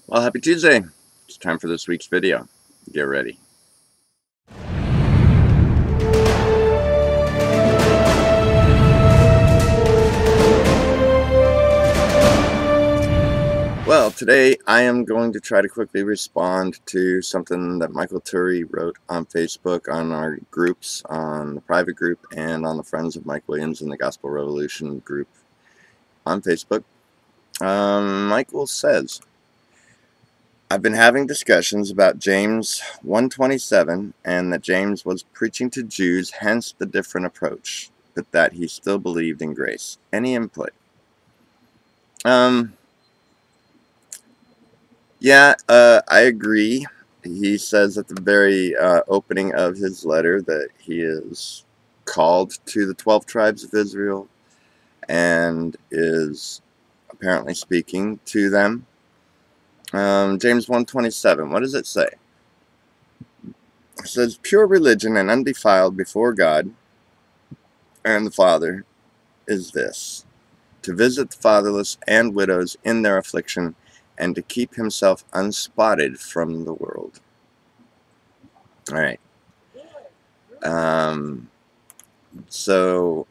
Well, happy Tuesday. It's time for this week's video. Get ready. Well, today I am going to try to quickly respond to something that Michael Turry wrote on Facebook, on our groups, on the private group, and on the Friends of Mike Williams and the Gospel Revolution group on Facebook. Michael says, I've been having discussions about James 1:27 and that James was preaching to Jews, hence the different approach, but that he still believed in grace. Any input? Yeah, I agree. He says at the very opening of his letter that he is called to the 12 tribes of Israel and is apparently speaking to them. James 1:27, what does it say? It says, pure religion and undefiled before God and the Father is this, to visit the fatherless and widows in their affliction, and to keep himself unspotted from the world. All right. So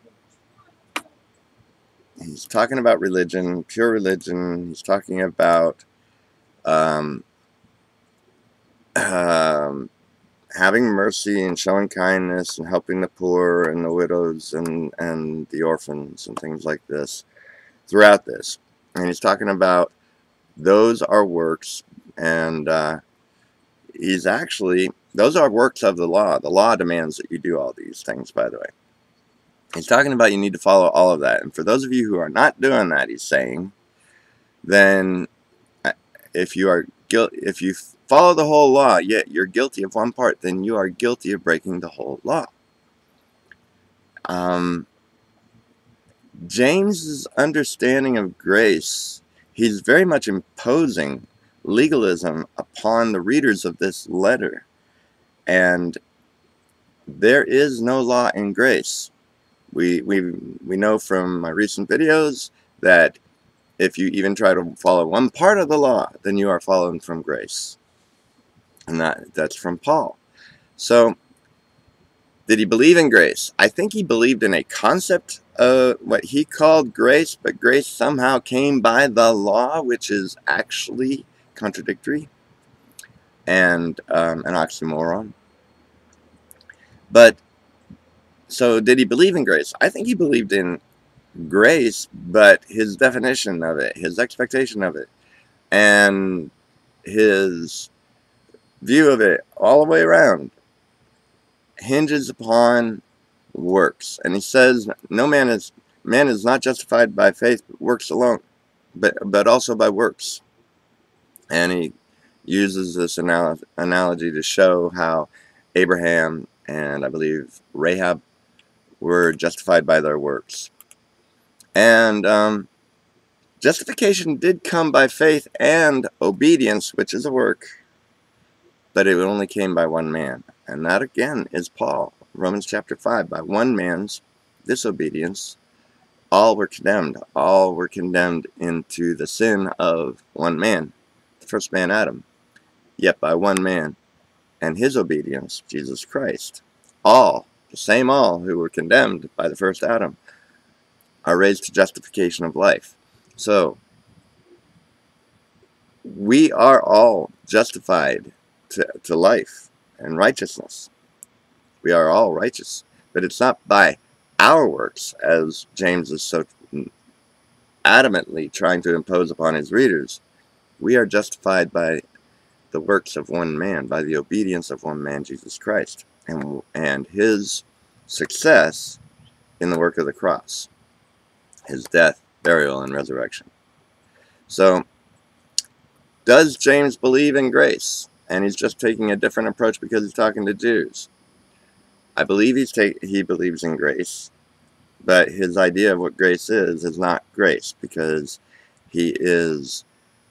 he's talking about religion, pure religion. He's talking about having mercy and showing kindness and helping the poor and the widows and the orphans and things like this throughout this. And he's talking about those are works, and he's actually, those are works of the law. The law demands that you do all these things, by the way. He's talking about you need to follow all of that. And for those of you who are not doing that, he's saying, then if you follow the whole law, yet you're guilty of one part, then you are guilty of breaking the whole law. James's understanding of grace, he's very much imposing legalism upon the readers of this letter. And there is no law in grace. We know from my recent videos that if you even try to follow one part of the law, then you are fallen from grace. And that's from Paul. So, did he believe in grace? I think he believed in a concept of what he called grace, but grace somehow came by the law, which is actually contradictory and an oxymoron. But, so did he believe in grace? I think he believed in grace, but his definition of it, his expectation of it, and his view of it all the way around hinges upon works. And he says, man is not justified by faith, but works alone, but also by works. And he uses this analogy to show how Abraham and I believe Rahab were justified by their works. And justification did come by faith and obedience, which is a work, but it only came by one man. And that again is Paul, Romans chapter 5. By one man's disobedience, all were condemned. All were condemned into the sin of one man, the first man Adam. Yet by one man and his obedience, Jesus Christ, all, the same all who were condemned by the first Adam, are raised to justification of life. So, we are all justified to life and righteousness. We are all righteous. But it's not by our works, as James is so adamantly trying to impose upon his readers. We are justified by the works of one man, by the obedience of one man, Jesus Christ, and his success in the work of the cross, his death, burial, and resurrection. So, does James believe in grace? And he's just taking a different approach because he's talking to Jews. I believe he believes in grace, but his idea of what grace is not grace, because he is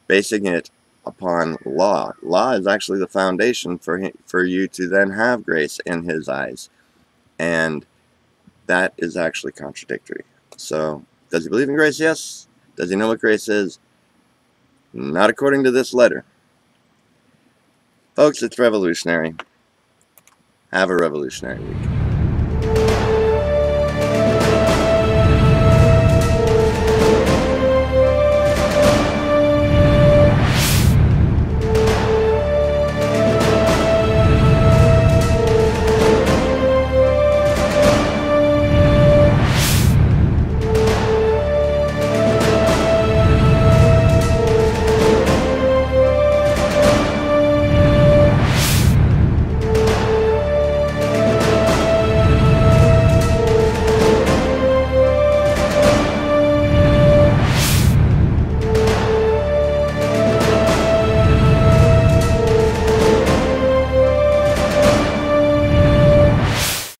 basing it upon law. Law is actually the foundation for you to then have grace in his eyes, and that is actually contradictory. So, does he believe in grace? Yes. Does he know what grace is? Not according to this letter. Folks, it's revolutionary. Have a revolutionary week.